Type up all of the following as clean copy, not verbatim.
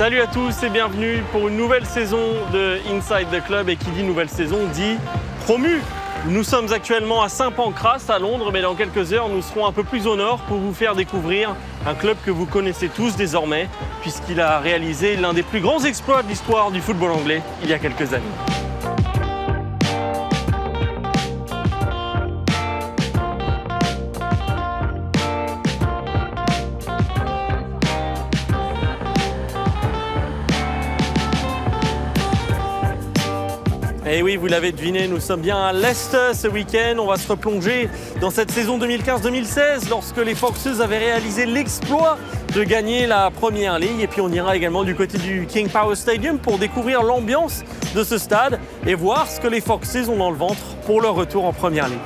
Salut à tous et bienvenue pour une nouvelle saison de Inside the Club. Et qui dit nouvelle saison dit promu. Nous sommes actuellement à Saint-Pancras à Londres, mais dans quelques heures nous serons un peu plus au nord pour vous faire découvrir un club que vous connaissez tous désormais, puisqu'il a réalisé l'un des plus grands exploits de l'histoire du football anglais il y a quelques années. Et oui, vous l'avez deviné, nous sommes bien à Leicester ce week-end. On va se replonger dans cette saison 2015-2016 lorsque les Foxes avaient réalisé l'exploit de gagner la première ligue. Et puis on ira également du côté du King Power Stadium pour découvrir l'ambiance de ce stade et voir ce que les Foxes ont dans le ventre pour leur retour en première ligue.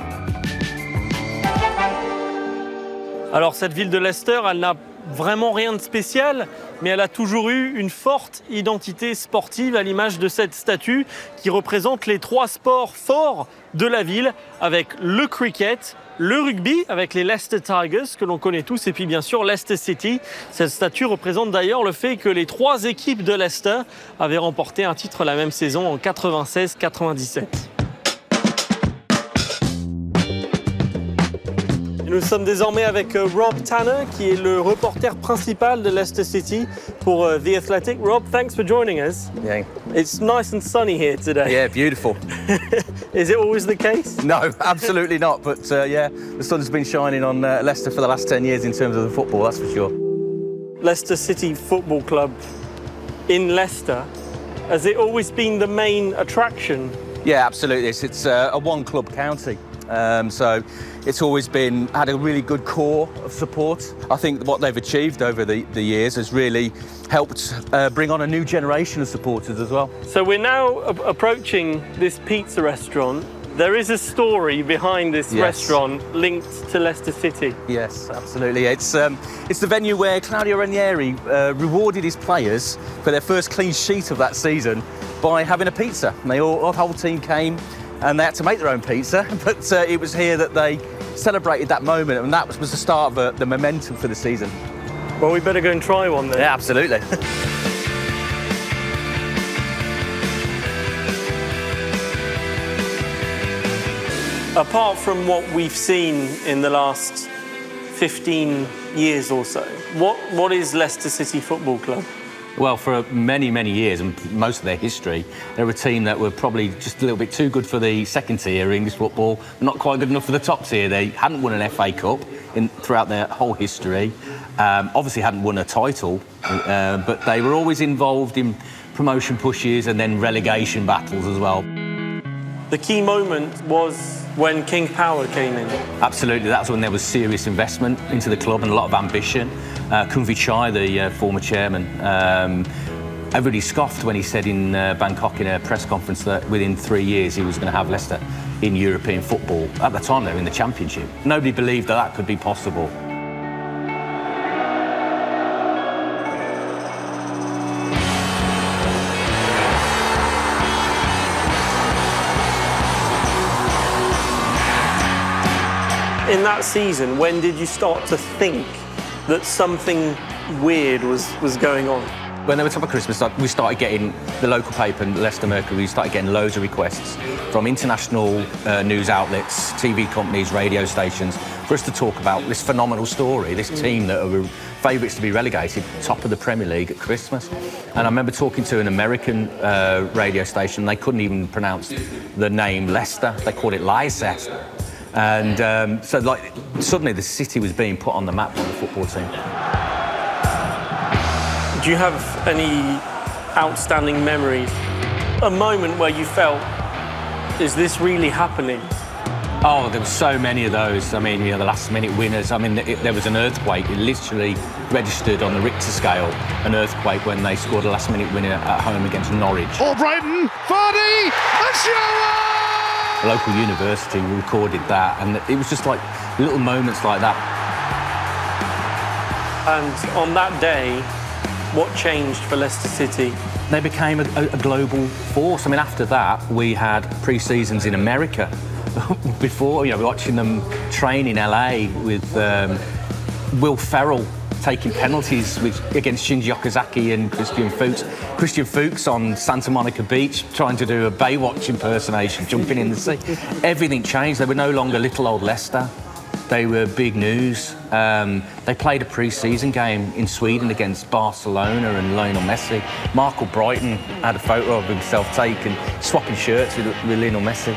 Alors cette ville de Leicester, elle n'a vraiment rien de spécial, mais elle a toujours eu une forte identité sportive à l'image de cette statue qui représente les trois sports forts de la ville avec le cricket, le rugby avec les Leicester Tigers que l'on connaît tous et puis bien sûr Leicester City. Cette statue représente d'ailleurs le fait que les trois équipes de Leicester avaient remporté un titre la même saison en 96-97. Nous sommes désormais avec Rob Tanner, qui est le reporter principal de Leicester City pour The Athletic. Rob, thanks for joining us. Yeah. It's nice and sunny here today. Yeah, beautiful. Is it always the case? No, absolutely not. But yeah, the sun's been shining on Leicester for the last 10 years in terms of the football, that's for sure. Leicester City Football Club in Leicester, has it always been the main attraction? Yeah, absolutely. It's a one-club county. So it's always had a really good core of support. I think what they've achieved over the years has really helped bring on a new generation of supporters as well. So we're now approaching this pizza restaurant. There is a story behind this restaurant linked to Leicester City. Yes, absolutely. It's the venue where Claudio Ranieri rewarded his players for their first clean sheet of that season by having a pizza. And the whole team came and they had to make their own pizza, but it was here that they celebrated that moment, and that was the start of the momentum for the season. Well, we better go and try one then. Yeah, absolutely. Apart from what we've seen in the last 15 years or so, what is Leicester City Football Club? Well, for many, many years, and most of their history, they're a team that were probably just a little bit too good for the second tier English football, not quite good enough for the top tier. They hadn't won an FA Cup throughout their whole history, obviously hadn't won a title, but they were always involved in promotion pushes and then relegation battles as well. The key moment was when King Power came in. Absolutely, that's when there was serious investment into the club and a lot of ambition. Kunvi Chai, the former chairman, everybody scoffed when he said in Bangkok in a press conference that within 3 years he was going to have Leicester in European football. At the time they were in the Championship. Nobody believed that could be possible. In that season, when did you start to think that something weird was going on? When they were top of Christmas, we started getting the local paper, Leicester Mercury, we started getting loads of requests from international news outlets, TV companies, radio stations, for us to talk about this phenomenal story, this team that were favourites to be relegated, top of the Premier League at Christmas. And I remember talking to an American radio station, they couldn't even pronounce the name Leicester, they called it Leicester. And so, like, suddenly the city was being put on the map by the football team. Do you have any outstanding memories? A moment where you felt, is this really happening? Oh, there were so many of those. I mean, you know, the last-minute winners. I mean, there was an earthquake. It literally registered on the Richter scale, an earthquake when they scored a last-minute winner at home against Norwich. Albrighton, Vardy, and Shower! A local university recorded that, and it was just like little moments like that. And on that day, what changed for Leicester City? They became a global force. I mean, after that, we had pre-seasons in America. Before, you know, watching them train in LA with Will Ferrell taking penalties against Shinji Okazaki and Christian Fuchs on Santa Monica Beach, trying to do a Baywatch impersonation, jumping in the sea. Everything changed. They were no longer little old Leicester. They were big news. They played a pre-season game in Sweden against Barcelona and Lionel Messi. Marco Brighton had a photo of himself taken, swapping shirts with Lionel Messi.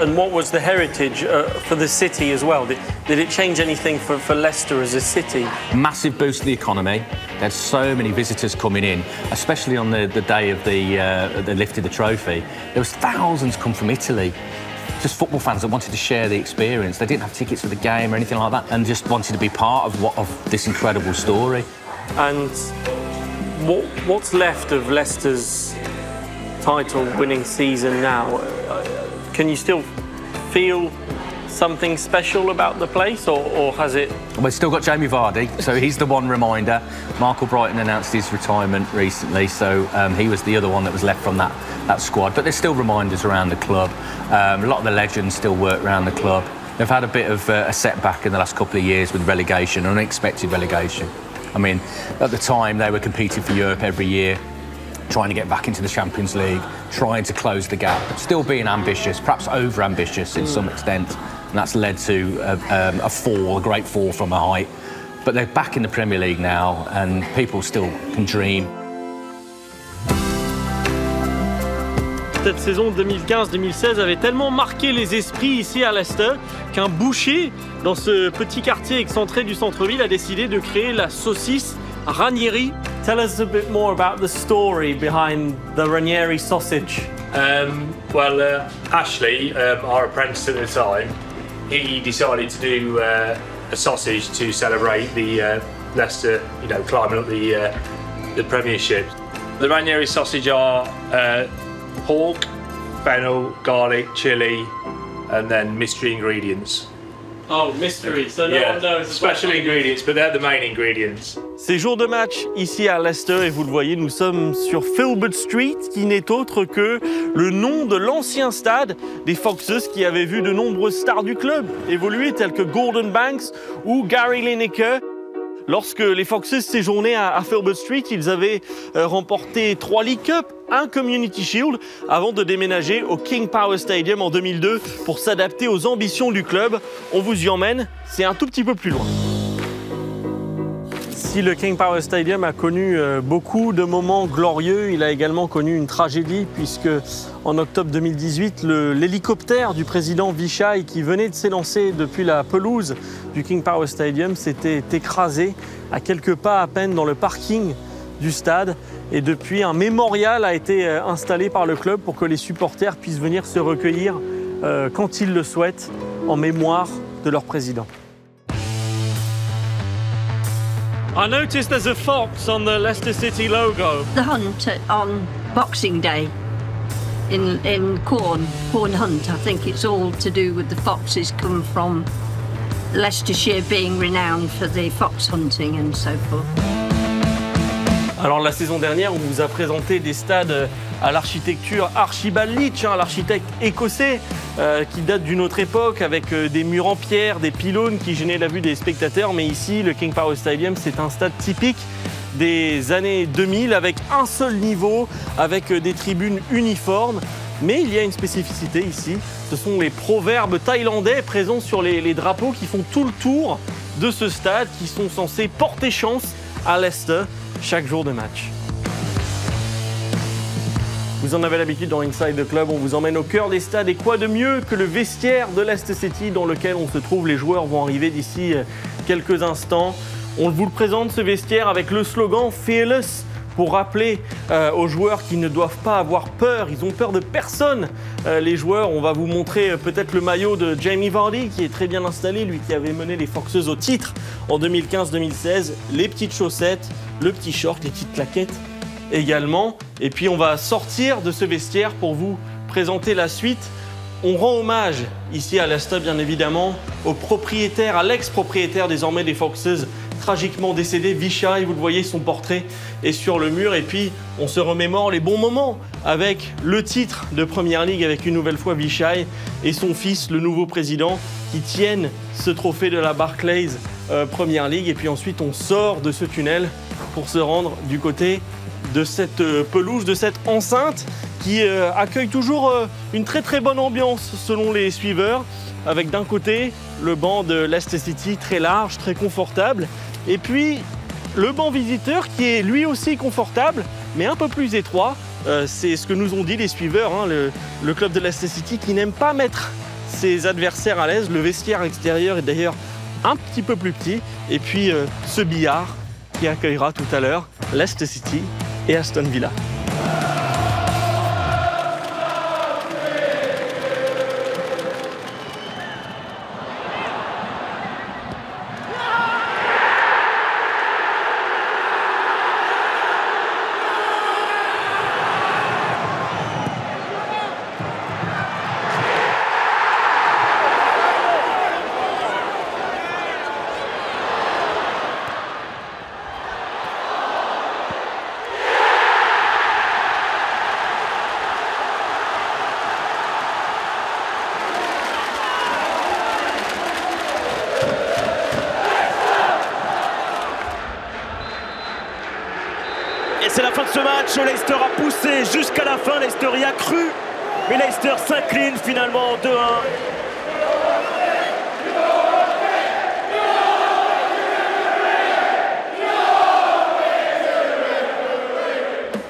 And what was the heritage for the city as well? Did it change anything for Leicester as a city? Massive boost to the economy. There's so many visitors coming in, especially on the day of the lift of the trophy. There was thousands come from Italy. Just football fans that wanted to share the experience. They didn't have tickets for the game or anything like that, and just wanted to be part of this incredible story. And what's left of Leicester's title-winning season now? Can you still feel something special about the place, or has it? We've still got Jamie Vardy, so he's the one reminder. Marco Brighton announced his retirement recently, so he was the other one that was left from that squad. But there's still reminders around the club. A lot of the legends still work around the club. They've had a bit of a setback in the last couple of years with relegation, unexpected relegation. I mean, at the time they were competing for Europe every year, trying to get back into the Champions League, trying to close the gap, but still being ambitious, perhaps over-ambitious in some extent, and that's led to a great fall from a height. But they're back in the Premier League now, and people still can dream. Cette saison 2015-2016 avait tellement marqué les esprits ici à Leicester qu'un boucher dans ce petit quartier excentré du centre-ville a décidé de créer la saucisse Ranieri. Tell us a bit more about the story behind the Ranieri sausage. Ashley, our apprentice at the time, he decided to do a sausage to celebrate the Leicester, climbing up the Premiership. The Ranieri sausage are pork, fennel, garlic, chilli, and then mystery ingredients. Oh, mystery, so no one knows. Special ingredients, but they're the main ingredients. C'est jour de match ici à Leicester et vous le voyez, nous sommes sur Filbert Street qui n'est autre que le nom de l'ancien stade des Foxes qui avait vu de nombreuses stars du club évoluer telles que Gordon Banks ou Gary Lineker. Lorsque les Foxes séjournaient à Filbert Street, ils avaient remporté 3 League Cup, un Community Shield, avant de déménager au King Power Stadium en 2002 pour s'adapter aux ambitions du club. On vous y emmène, c'est un tout petit peu plus loin. Si le King Power Stadium a connu beaucoup de moments glorieux, il a également connu une tragédie puisque en octobre 2018, l'hélicoptère du président Vichai qui venait de s'élancer depuis la pelouse du King Power Stadium s'était écrasé à quelques pas à peine dans le parking du stade. Et depuis, un mémorial a été installé par le club pour que les supporters puissent venir se recueillir quand ils le souhaitent en mémoire de leur président. I noticed there's a fox on the Leicester City logo. The hunt on Boxing Day in Corn Hunt. I think it's all to do with the foxes come from Leicestershire being renowned for the fox hunting and so forth. Alors la saison dernière, on vous a présenté des stades à l'architecture Archibald Leitch, l'architecte écossais qui date d'une autre époque avec des murs en pierre, des pylônes qui gênaient la vue des spectateurs. Mais ici, le King Power Stadium, c'est un stade typique des années 2000 avec un seul niveau, avec des tribunes uniformes. Mais il y a une spécificité ici, ce sont les proverbes thaïlandais présents sur les drapeaux qui font tout le tour de ce stade, qui sont censés porter chance à Leicester chaque jour de match. Vous en avez l'habitude dans Inside the Club, on vous emmène au cœur des stades et quoi de mieux que le vestiaire de Leicester City dans lequel on se trouve. Les joueurs vont arriver d'ici quelques instants. On vous le présente ce vestiaire avec le slogan Fearless pour rappeler aux joueurs qu'ils ne doivent pas avoir peur, ils ont peur de personne. Les joueurs, on va vous montrer peut-être le maillot de Jamie Vardy qui est très bien installé, lui qui avait mené les Foxes au titre en 2015-2016, les petites chaussettes, le petit short, les petites claquettes également. Et puis on va sortir de ce vestiaire pour vous présenter la suite. On rend hommage ici à Leicester bien évidemment au propriétaire, à l'ex-propriétaire désormais des Foxes, tragiquement décédé, Vichai, vous le voyez, son portrait est sur le mur. Et puis on se remémore les bons moments avec le titre de Premier League avec une nouvelle fois Vichai et son fils, le nouveau président, qui tiennent ce trophée de la Barclays Première Ligue. Et puis ensuite, on sort de ce tunnel pour se rendre du côté de cette pelouse, de cette enceinte qui accueille toujours une très très bonne ambiance selon les suiveurs, avec d'un côté le banc de Leicester City très large, très confortable, et puis le banc visiteur qui est lui aussi confortable mais un peu plus étroit. C'est ce que nous ont dit les suiveurs, hein, le club de Leicester City qui n'aime pas mettre ses adversaires à l'aise. Le vestiaire extérieur est d'ailleurs un petit peu plus petit, et puis ce billard qui accueillera tout à l'heure Leicester City et Aston Villa. Et c'est la fin de ce match. Leicester a poussé jusqu'à la fin. Leicester y a cru. Mais Leicester s'incline finalement 2-1.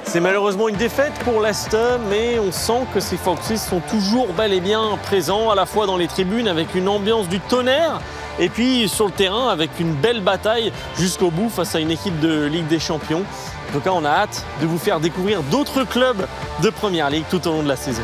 C'est malheureusement une défaite pour Leicester, mais on sent que ces Foxes sont toujours bel et bien présents, à la fois dans les tribunes avec une ambiance du tonnerre, et puis sur le terrain avec une belle bataille jusqu'au bout face à une équipe de Ligue des Champions. En tout cas, on a hâte de vous faire découvrir d'autres clubs de Première Ligue tout au long de la saison.